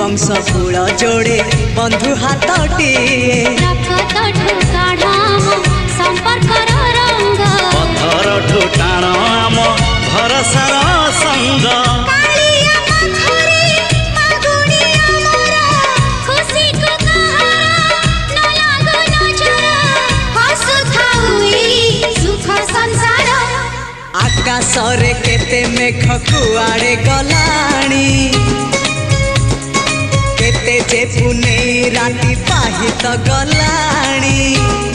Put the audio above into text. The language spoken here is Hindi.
वंश कूल जोड़े बंधु हाथटी पथर ठुटाण आम भरसार संग आकाशरे केते मेघ कुआड़े गलाणी केते जे पुने राति पाहित गलाणी।